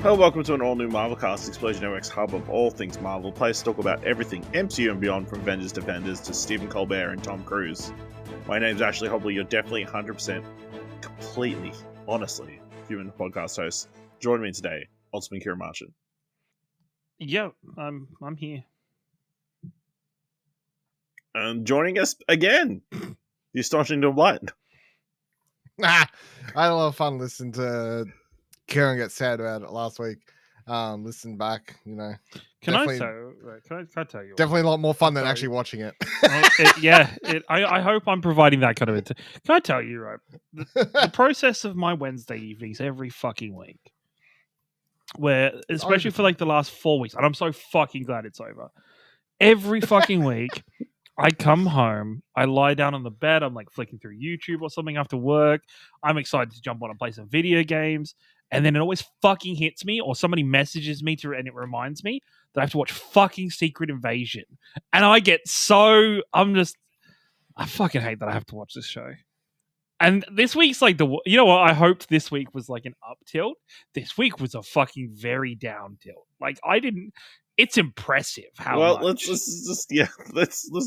Hello, welcome to an all-new Marvelcast, Explosion Network's hub of all things Marvel. Place to talk about everything MCU and beyond, from Avengers to Defenders to Stephen Colbert and Tom Cruise. My name's Ashley Hobley. You're definitely 100%, completely, honestly, human podcast host. Join me today, Ultimate Ciaran Martian. Yeah, I'm here. And joining us again, the astonishing Dylan Blight. I had a lot of fun listening to Ciaran get sad about it last week. Listen back, you know. Can I tell you? Definitely a lot more fun than actually watching it. I hope I'm providing that kind of. Can I tell you, right? The process of my Wednesday evenings every fucking week, where especially for like the last 4 weeks, and I'm so fucking glad it's over. Every fucking week, I come home, I lie down on the bed, I'm like flicking through YouTube or something after work. I'm excited to jump on and play some video games. And then it always fucking hits me, or somebody messages me and it reminds me that I have to watch fucking Secret Invasion. And I get I fucking hate that I have to watch this show. And this week's like you know what? I hoped this week was like an up tilt. This week was a fucking very down tilt. Like it's impressive how much. Let's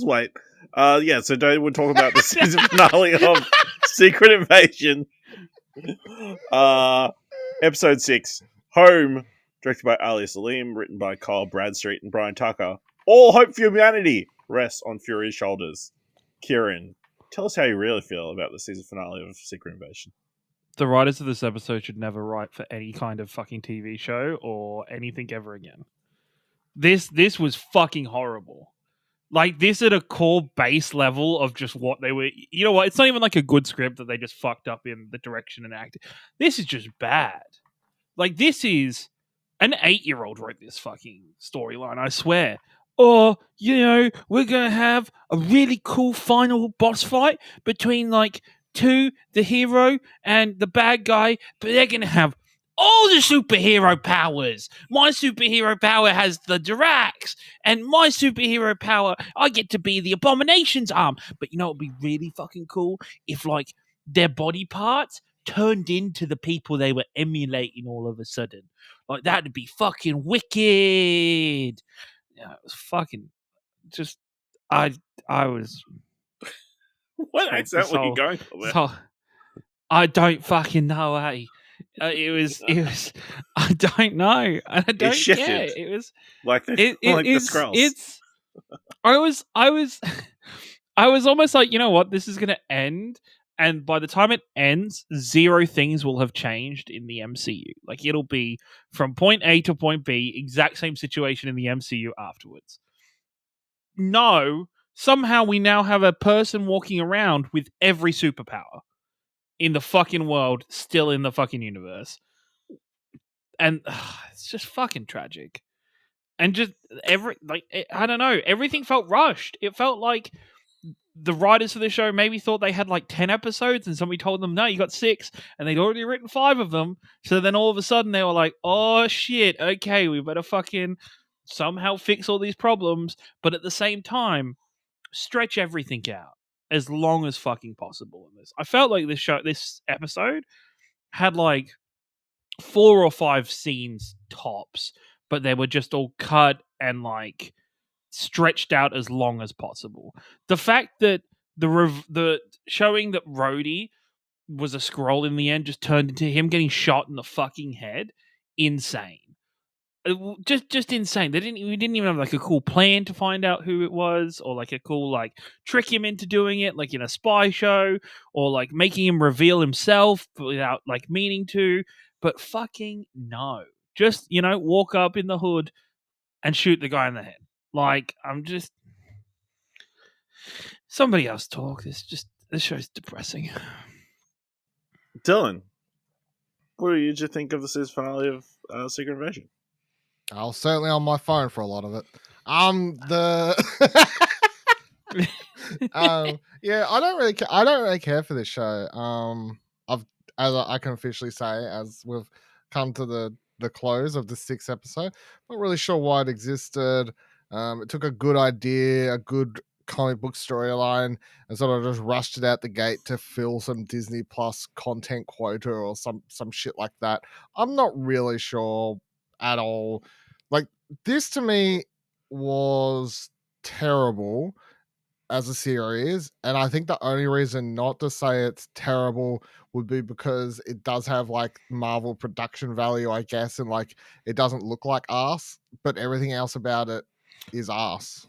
wait. So today we'll talk about the season finale of Secret Invasion. Episode 6, Home, directed by Selim, written by Kyle Bradstreet and Brian Tucker. All hope for humanity rests on Fury's shoulders. Ciaran, tell us how you really feel about the season finale of Secret Invasion. The writers of this episode should never write for any kind of fucking TV show or anything ever again. This was fucking horrible. Like, this at a core base level of just what they were... You know what? It's not even like a good script that they just fucked up in the direction and acting. This is just bad. Like, this is... An 8-year-old wrote this fucking storyline, I swear. Or, you know, we're going to have a really cool final boss fight between, like, the hero and the bad guy, but they're going to have all the superhero powers. My superhero power has the Diracs, and my superhero power, I get to be the Abomination's arm. But you know, it'd be really fucking cool if, like, their body parts turned into the people they were emulating all of a sudden. Like, that'd be fucking wicked. Yeah, it was fucking just. I was. What exactly are you going for there? I don't fucking know, eh? It was. I don't know. I don't care. It was like the Skrulls. I was almost like, you know what? This is going to end, and by the time it ends, 0 things will have changed in the MCU. Like, it'll be from point A to point B, exact same situation in the MCU afterwards. No, somehow we now have a person walking around with every superpower in the fucking world, still in the fucking universe. And it's just fucking tragic. And just I don't know, everything felt rushed. It felt like the writers for the show maybe thought they had like 10 episodes and somebody told them, no, you got 6, and they'd already written 5 of them. So then all of a sudden they were like, oh shit, okay, we better fucking somehow fix all these problems. But at the same time, stretch everything out as long as fucking possible in this. I felt like this episode had like 4 or 5 scenes tops, but they were just all cut and like stretched out as long as possible. The fact that the showing that Rhodey was a Skrull in the end just turned into him getting shot in the fucking head, insane. Just insane. We didn't even have like a cool plan to find out who it was, or like a cool like trick him into doing it, like in a spy show, or like making him reveal himself without like meaning to. But fucking no. Just, you know, walk up in the hood and shoot the guy in the head. Like, I'm just... Somebody else talk. This show's depressing. Dylan, what did you think of the season finale of Secret Invasion? I was certainly on my phone for a lot of it. Yeah, I don't really care for this show. I can officially say, as we've come to the close of the 6th episode, not really sure why it existed. It took a good idea, a good comic book storyline and sort of just rushed it out the gate to fill some Disney Plus content quota or some shit like that. I'm not really sure at all. Like, this to me was terrible as a series, and I think the only reason not to say it's terrible would be because it does have like Marvel production value, I guess, and like it doesn't look like ass, but everything else about it is ass.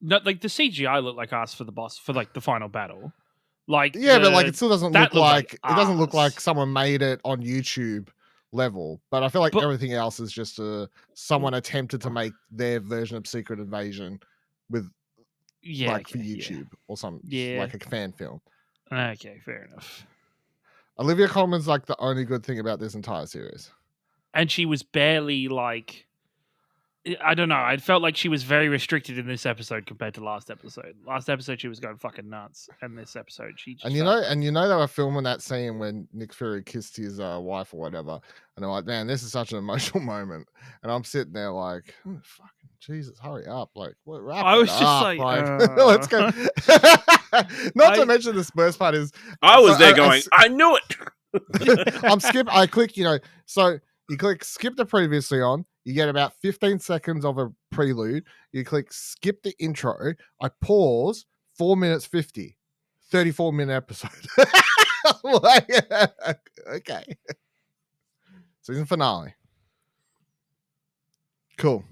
No, like the CGI looked like ass for the boss for like the final battle. Like Yeah, but like it still doesn't that look like ass. it doesn't look like someone made it on YouTube level. But I feel like But- everything else is just someone attempted to make their version of Secret Invasion with like for YouTube or some like a fan film. Okay, fair enough. Olivia Colman's like the only good thing about this entire series. And she was barely like, I don't know. I felt like she was very restricted in this episode compared to last episode. Last episode she was going fucking nuts, and this episode she just And you know they were filming that scene when Nick Fury kissed his wife or whatever, and they're like, "Man, this is such an emotional moment." And I'm sitting there like, oh, "Fucking Jesus, hurry up!" Like, I was just like, let's go. Not to mention the worst part is I was there going, I knew it. I click, so you click skip the previously on. You get about 15 seconds of a prelude. You click skip the intro. I pause 4 minutes 50. 34-minute episode. Like, okay. Season finale. Cool.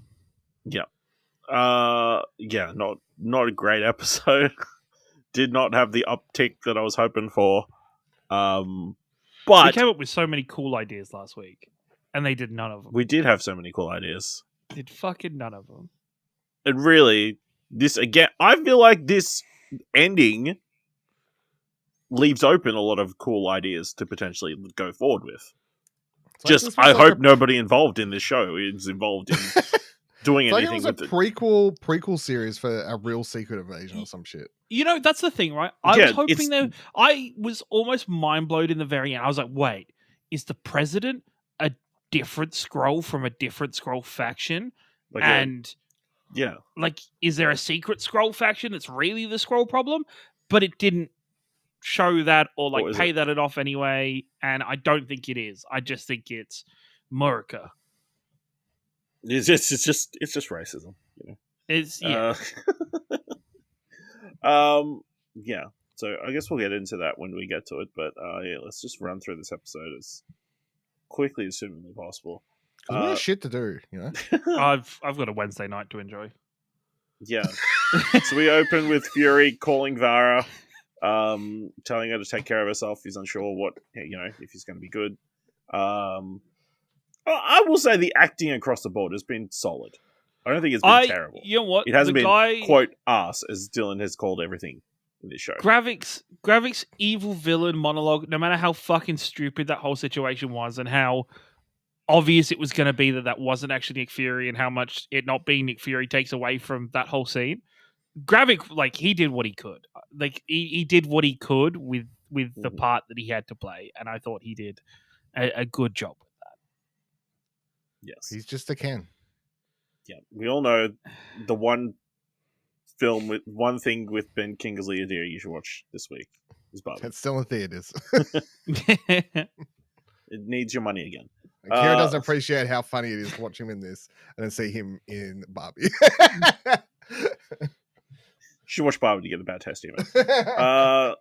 Yeah. Yeah, not a great episode. Did not have the uptick that I was hoping for. But we came up with so many cool ideas last week, and they did none of them. We did have so many cool ideas. Did fucking none of them. And really, this again, I feel like this ending leaves open a lot of cool ideas to potentially go forward with. Just, I hope nobody involved in this show is involved in doing anything with it. It was a prequel series for a real Secret Invasion or some shit. That's the thing, right? I was hoping I was almost mind blown in the very end. I was like, wait, is the president a different Skrull from a different Skrull faction? Yeah. Like, is there a secret Skrull faction that's really the Skrull problem? But it didn't show that or like pay that off anyway, and I don't think it is. I just think it's Murica. It's just racism, It's yeah. So I guess we'll get into that when we get to it, but yeah, let's just run through this episode as quickly as humanly possible. We have shit to do, I've got a Wednesday night to enjoy. Yeah. So we open with Fury calling Vara, telling her to take care of herself. He's unsure what if he's going to be good. I will say the acting across the board has been solid. I don't think it's been terrible. You know what? It hasn't been quote ass as Dylan has called everything in this show. Gravik's evil villain monologue, no matter how fucking stupid that whole situation was and how obvious it was going to be that wasn't actually Nick Fury and how much it not being Nick Fury takes away from that whole scene. Gravik, like, he did what he could. Like, he did what he could with the part that he had to play, and I thought he did a good job with that. Yes. He's just a Ken. Yeah. We all know the one thing with Ben Kingsley Adir you should watch this week is Barbie. It's still in theaters. It needs your money again. Kira doesn't appreciate how funny it is to watch him in this and then see him in Barbie. You should watch Barbie to get a bad taste of it.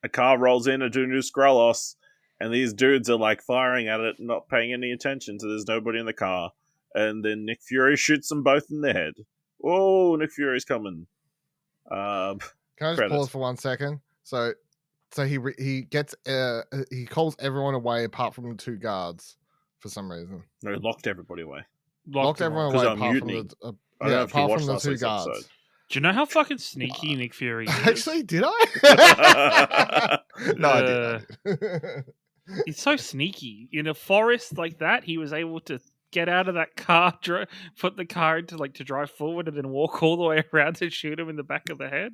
A car rolls in, Adewunmi Skrullos, and these dudes are like firing at it, not paying any attention to there's nobody in the car. And then Nick Fury shoots them both in the head. Oh, Nick Fury's coming. Can I just pause for 1 second? So he gets he calls everyone away apart from the two guards for some reason. No, he locked everybody away. Locked everyone away apart from the two guards. Episode. Do you know how fucking sneaky Nick Fury is? Actually, did I? No, I didn't. He's so sneaky. In a forest like that, he was able to get out of that car, put the car into to drive forward, and then walk all the way around to shoot him in the back of the head.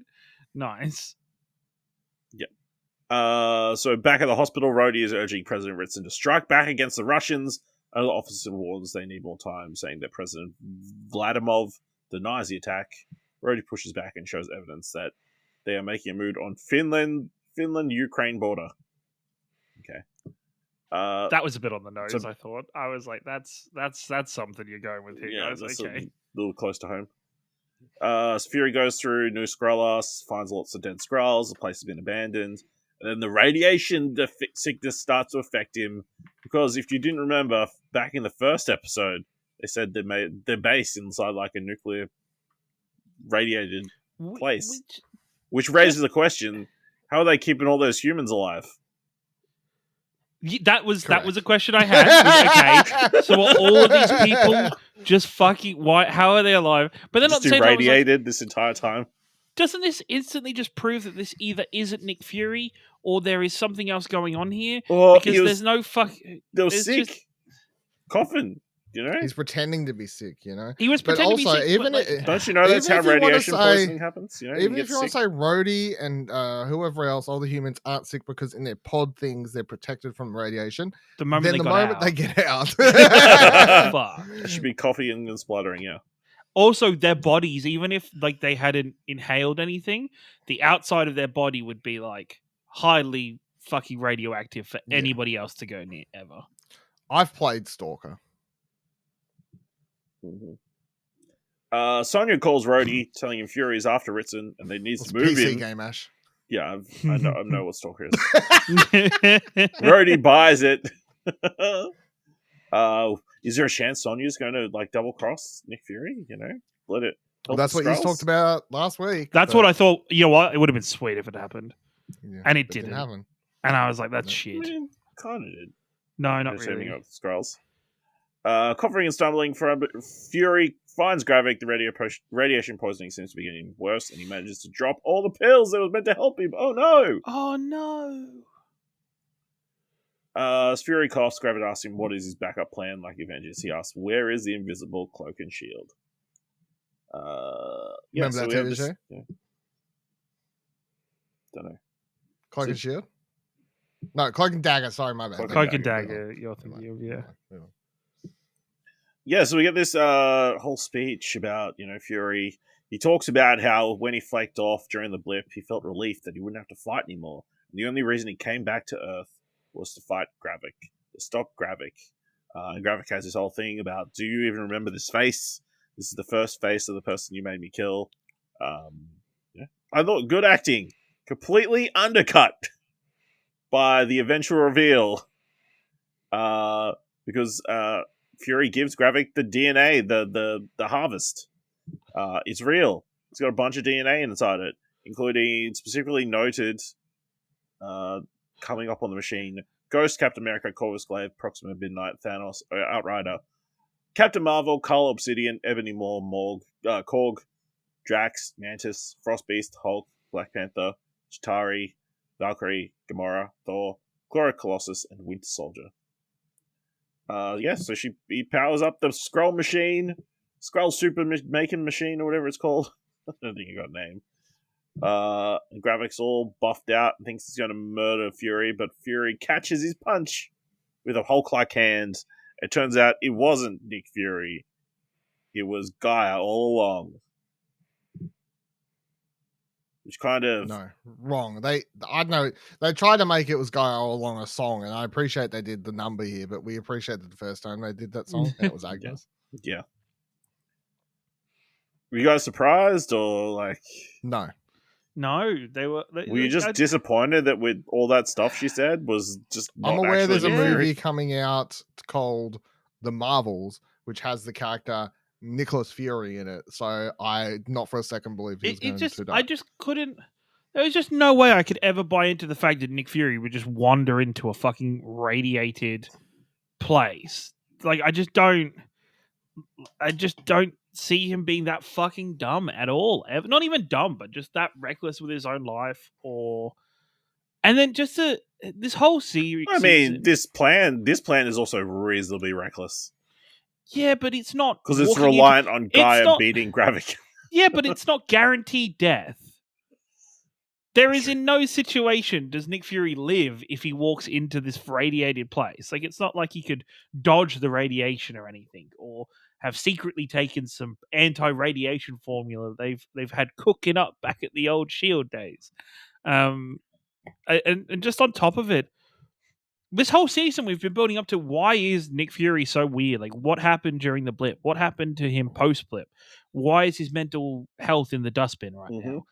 Nice. Yeah. So back at the hospital, Rhodey is urging President Ritson to strike back against the Russians. Another officer warns they need more time, saying that President Vladimir denies the attack. Rhodey pushes back and shows evidence that they are making a move on Finland-Ukraine border. Okay. That was a bit on the nose, so- I thought. I was like, that's something you're going with here, guys. that's Okay. a little close to home. So Fury goes through New Skrullas, finds lots of dead Skrulls, the place has been abandoned, and then the radiation sickness starts to affect him, because if you didn't remember, back in the first episode, they said they made their base inside like a nuclear radiated place. Which raises the question, how are they keeping all those humans alive? That was a question I had. Okay, so are all of these people just fucking why? How are they alive? But then Just not irradiated this entire time. Doesn't this instantly just prove that this either isn't Nick Fury or there is something else going on here? Well, because there's no fuck. They were sick, just- coughing. You know, He's pretending to be sick, you know. He was But pretending to be also, sick. even but, it- don't you know that's even how if you wanna radiation say- poisoning happens? You know, Even you if you want to say Rhodey and whoever else, all the humans aren't sick because in their pod things they're protected from radiation. the moment Then they the got moment out. they get out, Fuck. it should be coughing and spluttering. Yeah, Also, their bodies, even if like they hadn't inhaled anything, the outside of their body would be like highly fucking radioactive for Yeah. anybody else to go near ever. I've played Stalker. Mm-hmm. Sonya calls Rhodey, telling him Fury is after Ritson and they need It's to a move PC him. game, Ash. Yeah, I know what Stalker is. Rhodey buys it. Is there a chance Sonya's going to like double cross Nick Fury? You know, let it. Well, that's what you talked about last week. That's what I thought. You know what? It would have been sweet if it happened. Yeah, And it but didn't. happen. And I was like, that's No. shit. Kind of did. No, not Just really. setting up the Skrulls. Coughing and stumbling, Fury finds Gravik. The radiation poisoning seems to be getting worse, and he manages to drop all the pills that was meant to help him. Oh no! Oh no. As Fury coughs, Gravik asks him what is his backup plan, like Avengers. He asks, where is the invisible cloak and shield? Remember that we have TV this- show? Yeah. Don't know. Cloak Is and Shield? No, Cloak and Dagger. Sorry, my bad. Cloak Cloak and Dagger, Dagger, you're thinking of, yeah. Yeah, so we get this whole speech about, Fury. He talks about how when he flaked off during the blip, he felt relief that he wouldn't have to fight anymore. And the only reason he came back to Earth was to fight Gravik, to stop Gravik. And Gravik has this whole thing about, do you even remember this face? This is the first face of the person you made me kill. Yeah. I thought good acting. Completely undercut by the eventual reveal. Because Fury gives Gravik the DNA, the harvest. It's real. It's got a bunch of DNA inside it, including specifically noted coming up on the machine: Ghost, Captain America, Corvus Glaive, Proxima Midnight, Thanos, Outrider, Captain Marvel, Carl Obsidian, Ebony Maw, Morg, Korg, Drax, Mantis, Frost Beast, Hulk, Black Panther, Chitauri, Valkyrie, Gamora, Thor, Glorious Colossus, and Winter Soldier. So he powers up the Skrull machine, Skrull super making machine, or whatever it's called. I don't think it got a name. And Gravik's all buffed out and thinks he's going to murder Fury, but Fury catches his punch with a Hulk-like hand. It turns out it wasn't Nick Fury. It was Gaia all along. Which kind of... No, wrong. I know they tried to make it was Guy all along a song, and I appreciate they did the number here, but we appreciated the first time they did that song, and it was Agnes. Yeah. Were you guys surprised, or like... No. No, they were... Were you just disappointed that with all that stuff she said was just not I'm aware there's a actually movie coming out called The Marvels, which has the character Nicholas Fury in it, so I not for a second believe he's going to die. I just couldn't... There was just no way I could ever buy into the fact that Nick Fury would just wander into a fucking radiated place. Like, I just don't see him being that fucking dumb at all. Not even dumb, but just that reckless with his own life. And then just this whole series. I mean, this plan is also reasonably reckless. Yeah, but it's not because it's walking reliant on Gaia not- beating Gravik. Yeah, but it's not guaranteed death. There is in no situation does Nick Fury live if he walks into this radiated place. Like, it's not like he could dodge the radiation or anything, or have secretly taken some anti-radiation formula they've had cooking up back at the old Shield days. And just on top of it, this whole season we've been building up to, why is Nick Fury so weird? Like, what happened during the blip? What happened to him post-blip? Why is his mental health in the dustbin right now?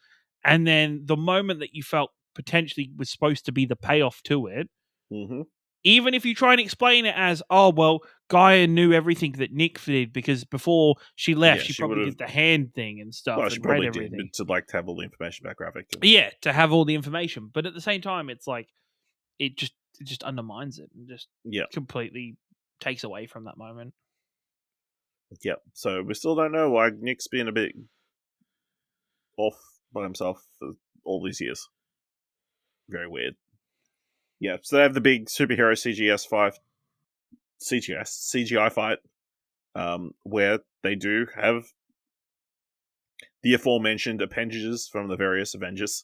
And then the moment that you felt potentially was supposed to be the payoff to it, even if you try and explain it as, oh, well, Gaia knew everything that Nick did because before she left, she probably did the hand thing and stuff. Well, she and probably read everything. did to have all the information about Gravik. Yeah, to have all the information. But at the same time, it's like, it just undermines it and just completely takes away from that moment. Yep. So we still don't know why Nick's been a bit off by himself for all these years. Very weird. Yeah, so they have the big superhero CGI fight, where they do have the aforementioned appendages from the various Avengers.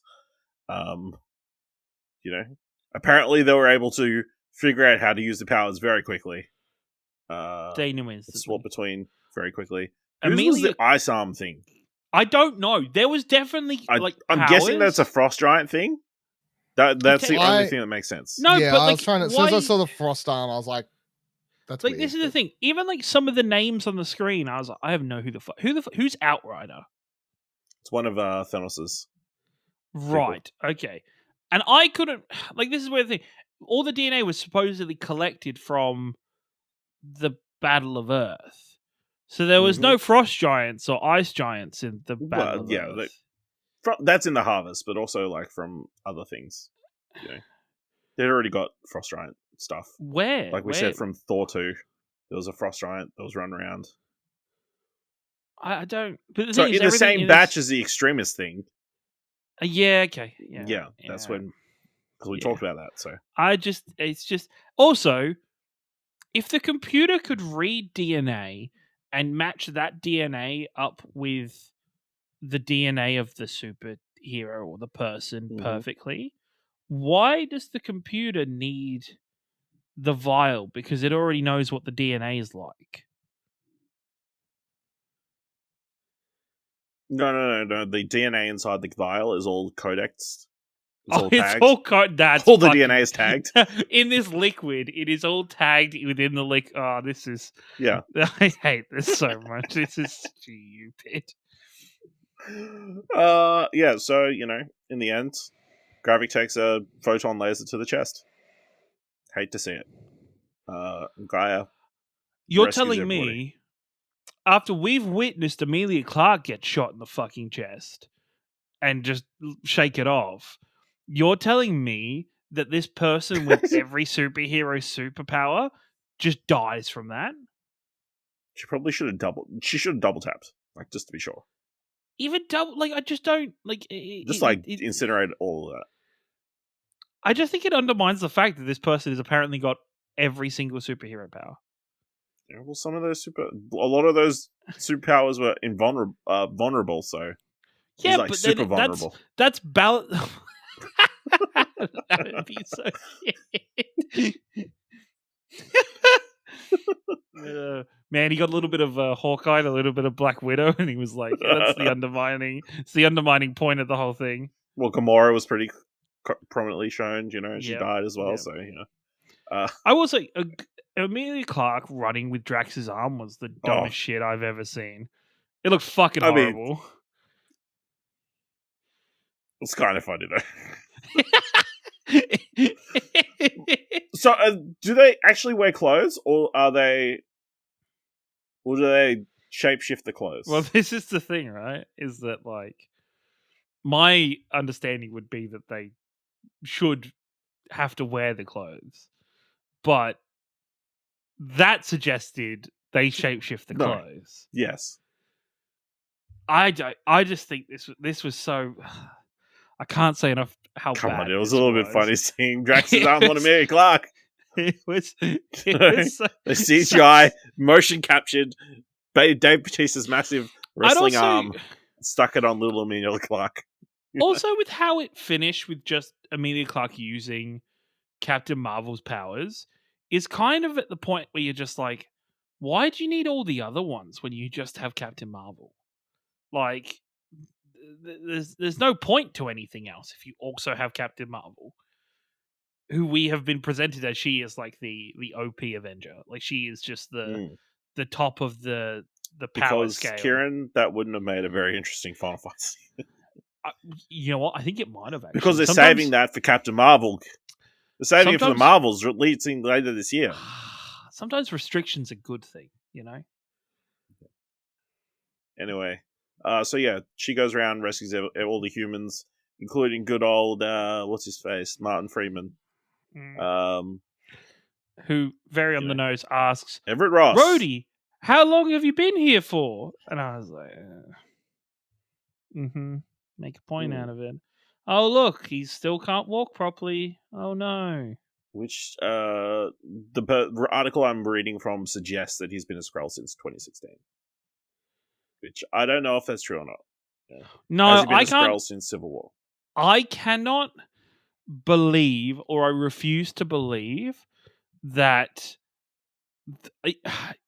Apparently they were able to figure out how to use the powers very quickly. They knew instantly. Swap between very quickly. Emilia, Whose was the ice arm thing? I don't know. There was definitely I'm guessing that's a frost giant thing. That's the only thing that makes sense. No, yeah, but I was trying to. As soon as I saw the frost arm, I was like, "That's like weird." This is the thing. Even like some of the names on the screen, I was like, I have no who's Outrider. It's one of Thanos's. Right. People. Okay. And I couldn't like. This is where the thing. All the DNA was supposedly collected from the Battle of Earth. So there was no frost giants or ice giants in the Battle of Earth. That's in the harvest, but also like from other things. They'd already got frost giant stuff. Where? Like we said from Thor 2, there was a frost giant that was run around. I don't. But the so thing is, in the same batch as the extremist thing. Yeah. Okay. Yeah. That's when because we talked about that. So it's just also, if the computer could read DNA and match that DNA up with the DNA of the superhero or the person perfectly, why does the computer need the vial? Because it already knows what the DNA is like. No. The DNA inside the vial is all codexed. It's all tagged. All the DNA is tagged. In this liquid, it is all tagged within the liquid. Oh, this is... Yeah. I hate this so much. This is stupid. So, in the end, Gravik takes a photon laser to the chest. Hate to see it. Gaia. You're telling me, after we've witnessed Emilia Clarke get shot in the fucking chest and just shake it off, you're telling me that this person with every superhero superpower just dies from that? She probably should have double tapped, like, just to be sure. Even double, like, I just don't like. Incinerate all of that. I just think it undermines the fact that this person has apparently got every single superhero power. Yeah, well, a lot of those superpowers were vulnerable. So yeah, but super vulnerable. That's balance. That would be so shit. Man, he got a little bit of Hawkeye, a little bit of Black Widow, and he was like, "That's the undermining. It's the undermining point of the whole thing." Well, Gamora was pretty prominently shown. She died as well. Yep. So I will say, Emilia Clarke running with Drax's arm was the dumbest shit I've ever seen. It looked fucking horrible. It's kind of funny though. So, do they actually wear clothes, or do they shapeshift the clothes? Well, this is the thing, right? Is that like my understanding would be that they should have to wear the clothes, but that suggested they shapeshift the clothes. Yes, I just think this was so. I can't say enough how Come bad on, it was a little bit funny seeing Drax's arm on Emilia Clarke. It was so... The CGI, motion captured, Dave Bautista's massive wrestling arm, stuck it on little Emilia Clarke. Also, with how it finished with just Emilia Clarke using Captain Marvel's powers, is kind of at the point where you're just like, why do you need all the other ones when you just have Captain Marvel? Like, there's no point to anything else if you also have Captain Marvel, who we have been presented as she is like the OP Avenger. Like, she is just the top of the power Because scale. Ciaran, that wouldn't have made a very interesting Final Fight. You know what? I think it might have actually. Because they're saving that for Captain Marvel. They're saving it for the sometimes- Marvels releasing later this year. Sometimes restriction's a good thing, you know? Anyway, so yeah, she goes around, rescues all the humans, including good old, what's his face? Martin Freeman. Who, very on the nose, asks, Everett Ross. Rhodey, how long have you been here for? And I was like, make a point out of it. Oh, look, he still can't walk properly. Oh, no. Which, the article I'm reading from suggests that he's been a Skrull since 2016. Which, I don't know if that's true or not. Yeah. No, Has he been I a can't. Skrull since Civil War? I cannot believe, or I refuse to believe, that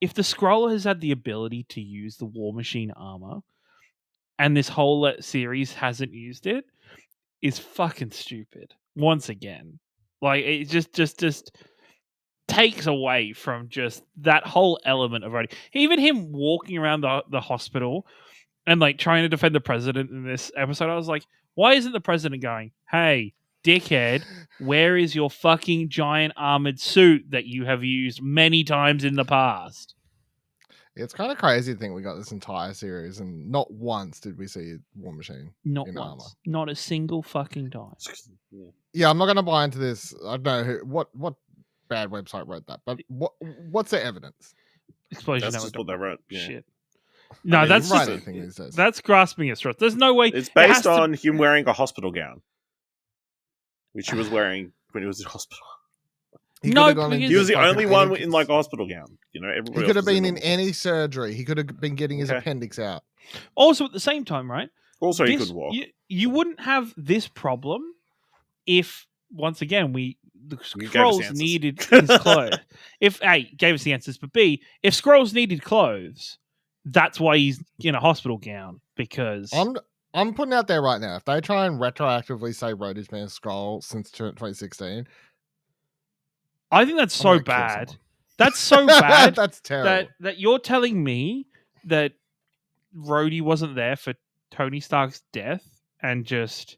if the Skrull has had the ability to use the War Machine armor, and this whole series hasn't used it, is fucking stupid. Once again, like, it just takes away from just that whole element of writing. Even him walking around the hospital and like trying to defend the president in this episode, I was like, why isn't the president going, hey, dickhead, where is your fucking giant armored suit that you have used many times in the past? It's kind of crazy to think we got this entire series and not once did we see War Machine Not in once. armor. Not a single fucking time. Yeah, I'm not going to buy into this. I don't know what bad website wrote that, but what's the evidence? Explosion. That's just what they wrote. Yeah. Shit. No, I mean, that's you can just write anything these days. that's grasping at straws. There's no way. It's based on him wearing a hospital gown, which he was wearing when he was in hospital. He No, could have gone because- into He was the fucking only one any- in like a hospital gown. You know, He everybody could else have been was in any surgery. He could have been getting his Okay. appendix out. Also, at the same time, right? Also, he This- could walk. You wouldn't have this problem if, once again, the You gave us the Skrulls answers. needed his clothes. If A, gave us the answers, but B, if Skrulls needed clothes, that's why he's in a hospital gown, because I'm putting out there right now. If they try and retroactively say Rhodey's been a Skrull since 2016, I think that's I'm so gonna kill bad. someone. That's so bad That's terrible. that you're telling me that Rhodey wasn't there for Tony Stark's death and just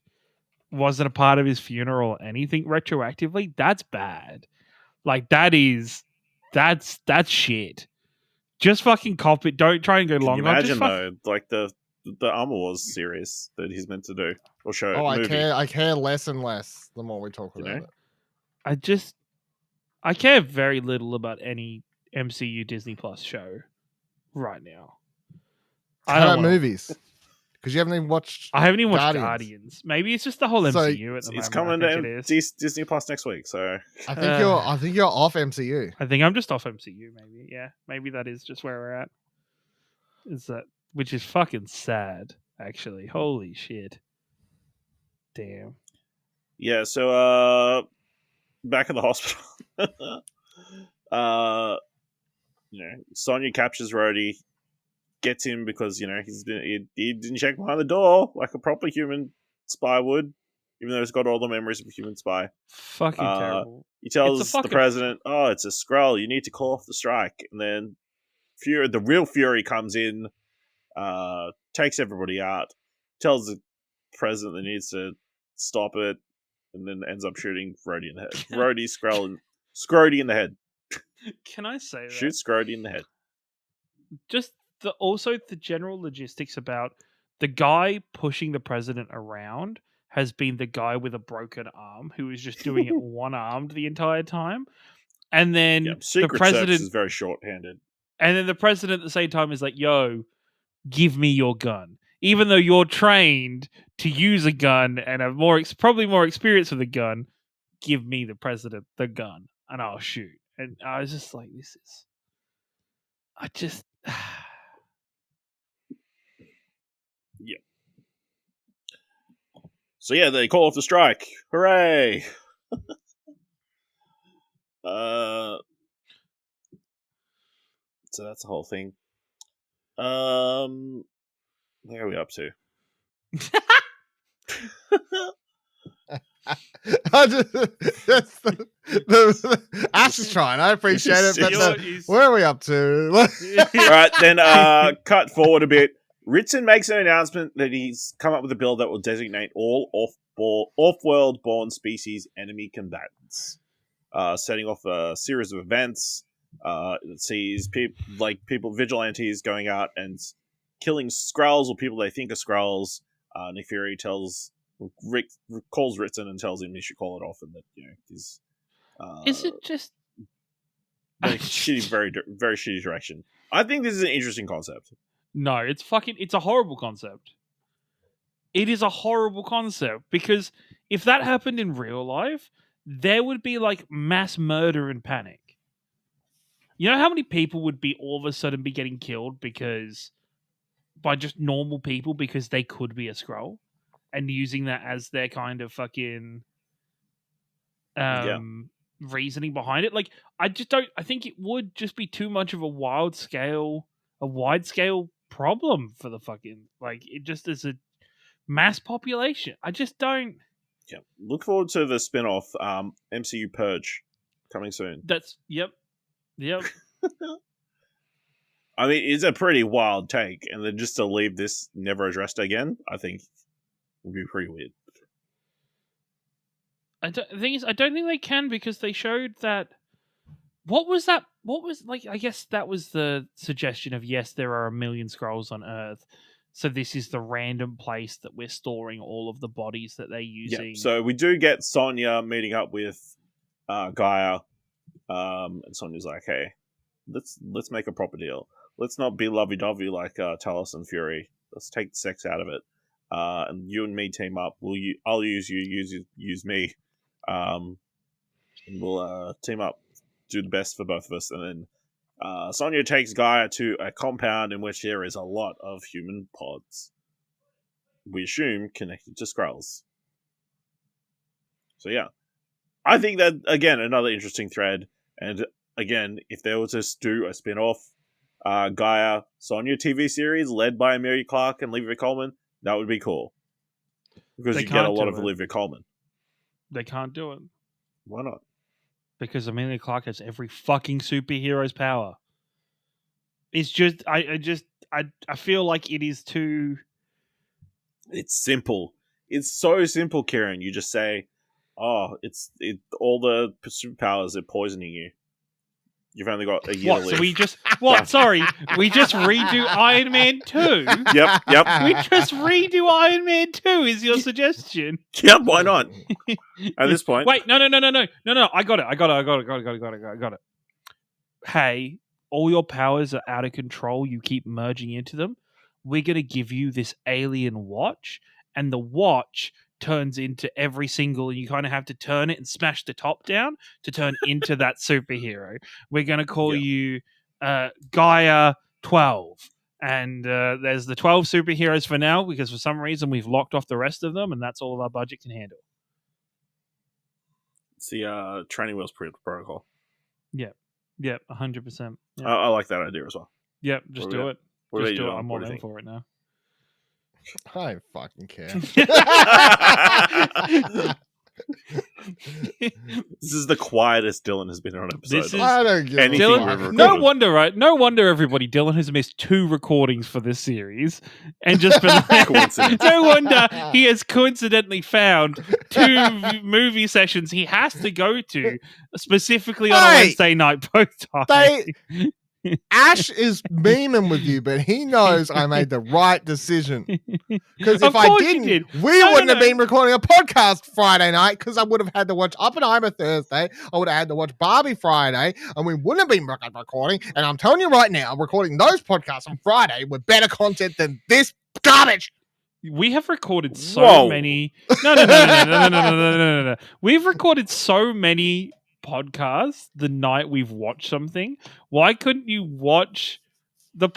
wasn't a part of his funeral or anything retroactively. That's bad. Like, that's shit. Just fucking cop it. Don't try and go Can long. you imagine though, like the Armor Wars series that he's meant to do or show? Oh, movie. I care less and less the more we talk You about know? it. I care very little about any MCU Disney Plus show right now. How about movies? Because you haven't even watched. I haven't even watched Guardians. Guardians. Maybe it's just the whole So, MCU at the moment. It's coming I think it is. to Disney Plus next week, so I think you're off MCU. I think I'm just off MCU. Maybe, yeah. Maybe that is just where we're at. Which is fucking sad, actually. Holy shit! Damn. yeah. So back in the hospital, Sonya captures Rhodey, gets him because he didn't check behind the door like a proper human spy would, even though he's got all the memories of a human spy. Fucking terrible. He tells It's a the fucking- president, "Oh, it's a Skrull. You need to call off the strike." And then the real Fury comes in, takes everybody out, tells the president that he needs to stop it, and then ends up shooting Rhodey in the head. Rhodey, Skrull, and Scrody in the head. Can I say that? Shoot Scrody in the head. Just also the general logistics about the guy pushing the president around has been the guy with a broken arm who is just doing it one-armed the entire time. And then Yeah, the Secret president Service is very short-handed. And then the president at the same time is like, yo, give me your gun. Even though you're trained to use a gun and have probably more experience with a gun, give me the president the gun and I'll shoot. And I was just like, Yeah. So yeah, they call off the strike. Hooray! So that's the whole thing. Where are we up to? Ash is trying. I appreciate it, but where are we up to? All right, then cut forward a bit. Ritson makes an announcement that he's come up with a bill that will designate all off-world born species enemy combatants, setting off a series of events that sees people vigilantes going out and killing Skrulls or people they think are Skrulls. Nick Fury calls Ritson and tells him he should call it off, and that he's is it just very shitty, very very shitty direction. I think this is an interesting concept. No, it's a horrible concept. It is a horrible concept because if that happened in real life, there would be like mass murder and panic. You know how many people would be all of a sudden be getting killed by just normal people because they could be a Skrull and using that as their kind of fucking reasoning behind it. Like, I think it would just be too much of a wide scale problem for the fucking, like, it just is a mass population. I just don't. Yeah. Look forward to the spin-off MCU Purge coming soon. Yep. I mean, it's a pretty wild take, and then just to leave this never addressed again, I think would be pretty weird. The thing is, I don't think they can because they showed that. What was that? What was, like? I guess that was the suggestion of, yes, there are 1 million Skrulls on Earth, so this is the random place that we're storing all of the bodies that they're using. Yeah, so we do get Sonya meeting up with Gaia, and Sonya's like, "Hey, let's make a proper deal. Let's not be lovey-dovey like Talos and Fury. Let's take the sex out of it. And you and me team up. I'll use you, use me, and we'll team up, do the best for both of us." And then Sonya takes Gaia to a compound in which there is a lot of human pods. We assume connected to Skrulls. So yeah, I think that, again, another interesting thread. And again, if they were to do a spin-off Gaia Sonya TV series led by Emilia Clarke and Olivia Colman, that would be cool. Because you get a lot of Olivia Colman. They can't do it. Why not? Because Emilia Clarke has every fucking superhero's power. It's just, I feel like it is too... It's simple. It's so simple, Ciaran. You just say, all the superpowers are poisoning you. You've only got a year to live. So we just... What? Sorry. We just redo Iron Man 2? Yep. We just redo Iron Man 2 is your suggestion? Yep, why not? At this point. Wait, no. I got it. Hey, all your powers are out of control. You keep merging into them. We're going to give you this alien watch, and the watch turns into every single, and you kind of have to turn it and smash the top down to turn into that superhero. We're going to call you Gaia 12. And there's the 12 superheroes for now, because for some reason we've locked off the rest of them, and that's all our budget can handle. It's the training wheels protocol. Yep, 100%. Yep. I like that idea as well. Yep, just do it. Just do it. I'm all in for it now. I don't fucking care. This is the quietest Dylan has been on an episode. I don't give a Dylan, no wonder, right? No wonder, everybody. Dylan has missed 2 recordings for this series, and just been like, no wonder he has coincidentally found 2 movie sessions he has to go to specifically on a Wednesday night both times. Ash is memeing with you, but he knows I made the right decision. Because if I didn't, we wouldn't have been recording a podcast Friday night, because I would have had to watch Oppenheimer Thursday. I would have had to watch Barbie Friday, and we wouldn't have been recording. And I'm telling you right now, recording those podcasts on Friday with better content than this garbage. We have recorded so many. No. We've recorded so many podcasts the night we've watched something. Why couldn't you watch the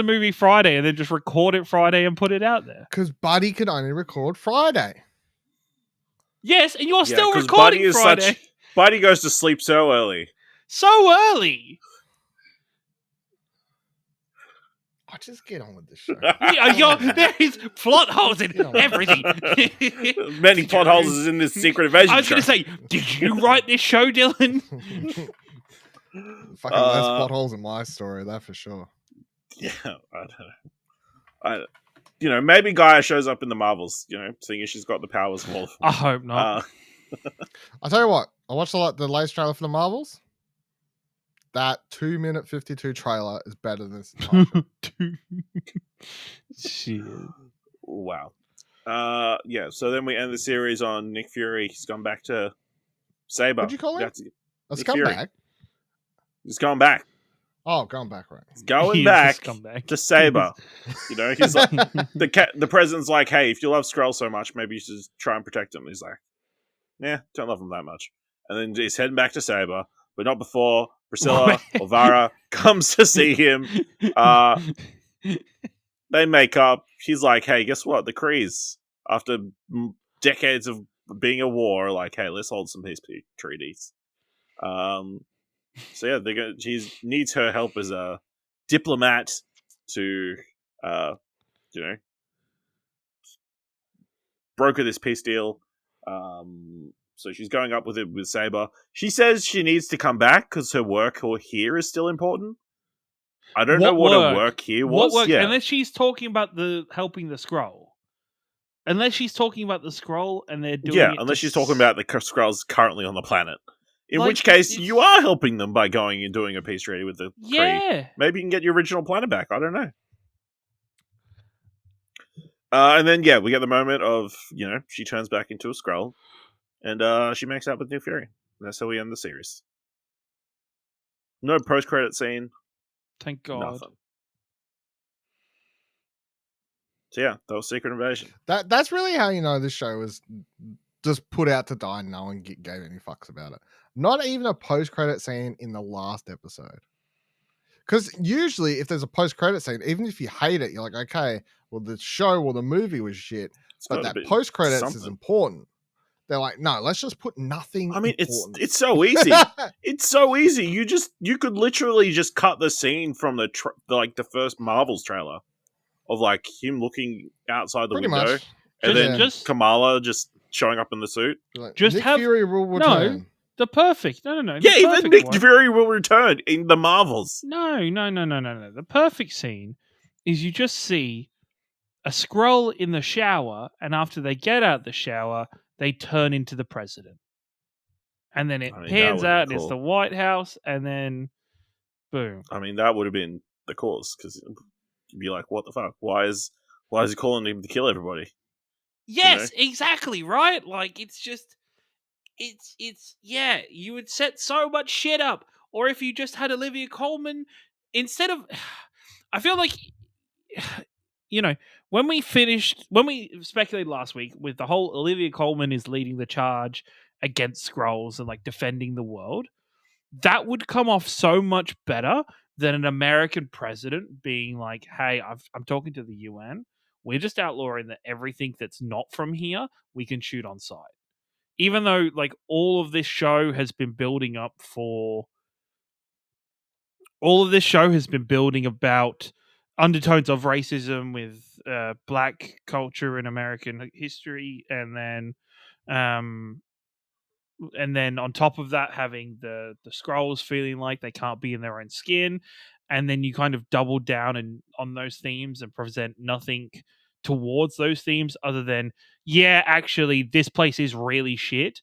movie Friday and then just record it Friday and put it out there? Because Buddy can only record Friday. Yes, and you're still 'cause recording Friday. Buddy goes to sleep so early. So early. I just get on with this show. There is plot holes in everything. Many plot holes in this secret invasion. I was going to say, did you write this show, Dylan? Fucking less plot holes in my story, that for sure. Yeah, I don't know. Maybe Gaia shows up in the Marvels. Seeing as she's got the powers of all of them. I hope not. I'll tell you what. I watched the latest trailer for the Marvels. That 2-minute 52 trailer is better than this entire show. Shit. Wow. Yeah. So then we end the series on Nick Fury. He's gone back to Saber. What'd you call him? A Nick Fury. scumbag? He's going back. Oh, going back, right. He's going back to Saber. He's like the president's like, hey, if you love Skrull so much, maybe you should try and protect him. He's like, yeah, don't love him that much. And then he's heading back to Saber, but not before Priscilla or Vara comes to see him. They make up. She's like, hey, guess what? The Krees, after decades of being a war, are like, hey, let's hold some peace treaties. So yeah, she needs her help as a diplomat to, broker this peace deal. So she's going up with Saber. She says she needs to come back because her work here is still important. I don't know what her work here was. What work? Yeah. Unless she's talking about helping the Skrull. Unless she's talking about the Skrull and they're doing unless she's talking about the Skrulls currently on the planet. In which case, you are helping them by going and doing a peace treaty with the Kree. Maybe you can get your original planet back. I don't know. And then, we get the moment of, she turns back into a Skrull. And she makes out with Nick Fury. That's how we end the series. No post-credit scene. Thank God. Nothing. So yeah, that was Secret Invasion. That's really how you know this show was just put out to die and no one gave any fucks about it. Not even a post-credit scene in the last episode. Because usually if there's a post-credit scene, even if you hate it, you're like, okay, well the show or the movie was shit, but that post-credits is important. They're like, no, let's just put nothing. I mean, important. it's so easy. It's so easy. You could literally just cut the scene from the first Marvels trailer of like him looking outside the Pretty window, much. and then Kamala just showing up in the suit. Like, just Nick have Fury will return. The perfect. No. Yeah, even Nick Fury will return in the Marvels. No. The perfect scene is you just see a Skrull in the shower, and after they get out the shower, they turn into the president. And then it pans out, and it's the White House, and then boom. I mean, that would have been the cause, because you'd be like, what the fuck? Why is he calling him to kill everybody? Yes, exactly, right? Like, it's just... It's you would set so much shit up. Or if you just had Olivia Colman, instead of... I feel like... when we speculated last week with the whole Olivia Colman is leading the charge against Skrulls and like defending the world, that would come off so much better than an American president being like, hey, I'm talking to the UN. We're just outlawing that everything that's not from here, we can shoot on sight. Even though like all of this show has been building about undertones of racism with black culture and American history, and then on top of that, having the Skrulls feeling like they can't be in their own skin, and then you kind of double down on those themes and present nothing towards those themes other than, actually, this place is really shit.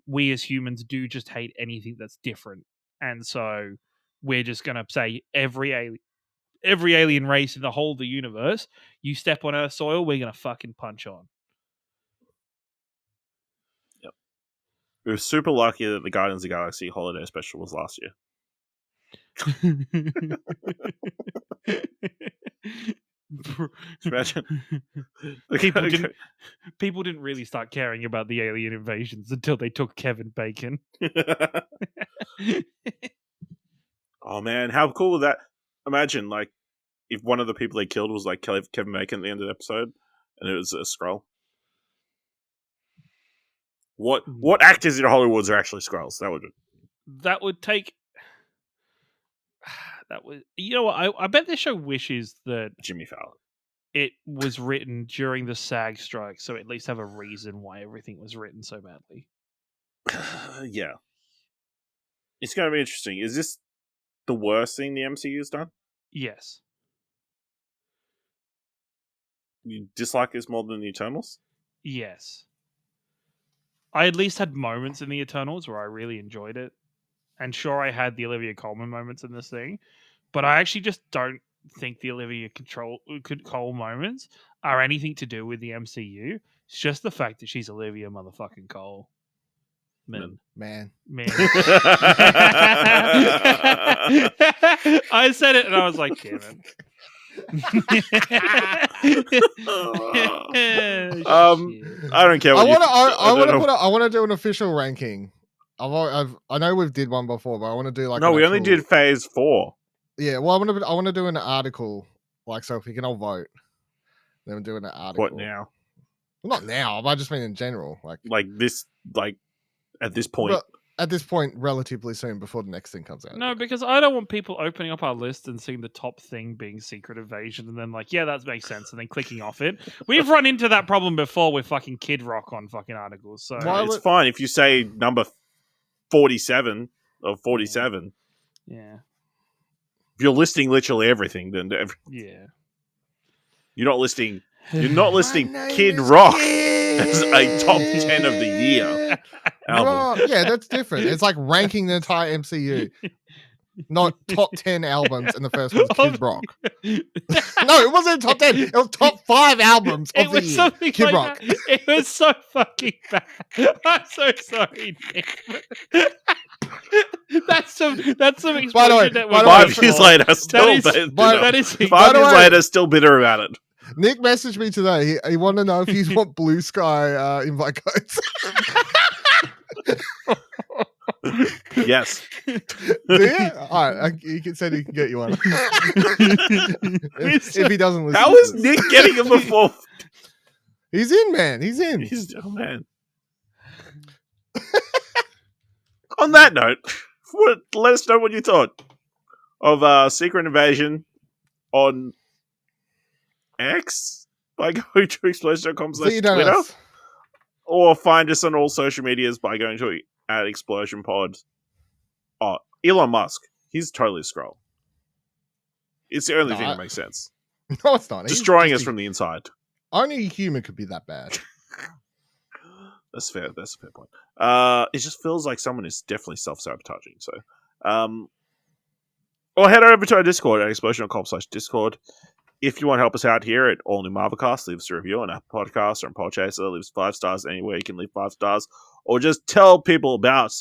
We as humans do just hate anything that's different, and so we're just gonna say every alien race in the whole of the universe, you step on our soil, we're gonna fucking punch on. Yep. We were super lucky that the Guardians of the Galaxy holiday special was last year. Imagine. People didn't really start caring about the alien invasions until they took Kevin Bacon. Oh man, how cool would that? Imagine like if one of the people they killed was like Kevin Bacon at the end of the episode, and it was a Skrull. What actors in Hollywood are actually Skrulls? That would take. That would. You know what? I bet this show wishes that Jimmy Fallon. it was written during the SAG strike, so at least have a reason why everything was written so badly. Yeah. It's going to be interesting. Is this the worst thing the MCU's done? Yes. You dislike this more than the Eternals? Yes. I at least had moments in the Eternals where I really enjoyed it. And sure, I had the Olivia Colman moments in this thing, but I actually just don't think the Olivia Cole moments are anything to do with the MCU. It's just the fact that she's Olivia motherfucking Cole. Man. I said it and I was like, damn it. I don't care. I want to do an official ranking. I know we've did one before, but I want to do like we only did phase 4. Yeah, well, I want to do an article, like, so if we can all vote, then we're doing an article. What now? Well, not now, but I just mean in general, like this, at this point. But at this point, relatively soon before the next thing comes out. No, because I don't want people opening up our list and seeing the top thing being Secret Invasion, and then yeah, that makes sense, and then clicking off it. We've run into that problem before with fucking Kid Rock on fucking articles. So it's fine if you say number 47 or 47. Yeah. If you're listing literally everything, then yeah, you're not listing Kid Rock as a top 10 of the year album. Yeah, that's different. It's like ranking the entire MCU, not top 10 albums, and the first one's Kid Rock. No, it wasn't top 10. It was top 5 albums of the year. Something Kid like Rock. That. It was so fucking bad. I'm so sorry, Nick. That's some explosion that we're 5 years later, still still bitter about it. Nick messaged me today. He wanted to know if you want Blue Sky invite codes. Yes. Do you? All right, he said he can get you one. if he doesn't listen. How was Nick getting it before? He's in, man. He's in. Oh, man. On that note, let us know what you thought of Secret Invasion on X by going to explosion.com/Twitter, or find us on all social medias by going to @ExplosionPod. Oh, Elon Musk, he's totally a Skrull. It's the only thing that makes sense. No, it's not. Destroying us from the inside. Only a human could be that bad. That's fair. That's a fair point. It just feels like someone is definitely self-sabotaging. So, or head over to our Discord at explosion.com/Discord. If you want to help us out here at All New Marvelcast, leave us a review on Apple Podcasts or on Podchaser. Leave us 5 stars anywhere you can leave 5 stars, or just tell people about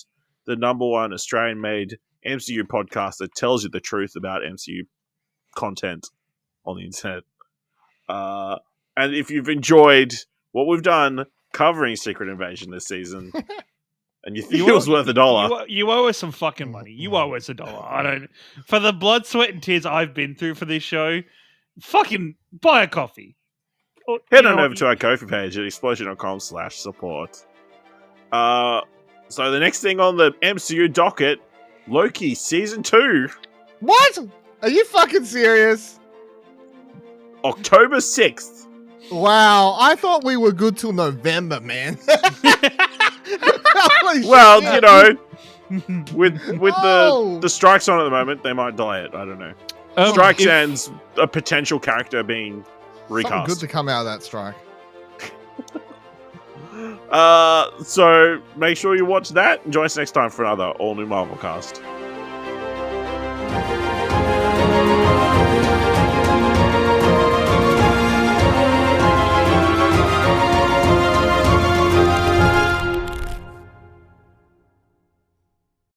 the #1 Australian-made MCU podcast that tells you the truth about MCU content on the internet. And if you've enjoyed what we've done covering Secret Invasion this season, and you think it was worth $1, you owe us some fucking money. You owe us $1. I don't. For the blood, sweat, and tears I've been through for this show, fucking buy a coffee. Or, head on over to our Ko-fi page at explosion.com/support. So the next thing on the MCU docket, Loki Season 2. What? Are you fucking serious? October 6th. Wow, I thought we were good till November, man. Well, you know, with the strikes on at the moment, they might delay it. I don't know. Strikes and a potential character being recast. Something good to come out of that strike. So make sure you watch that and join us next time for another all new Marvel cast.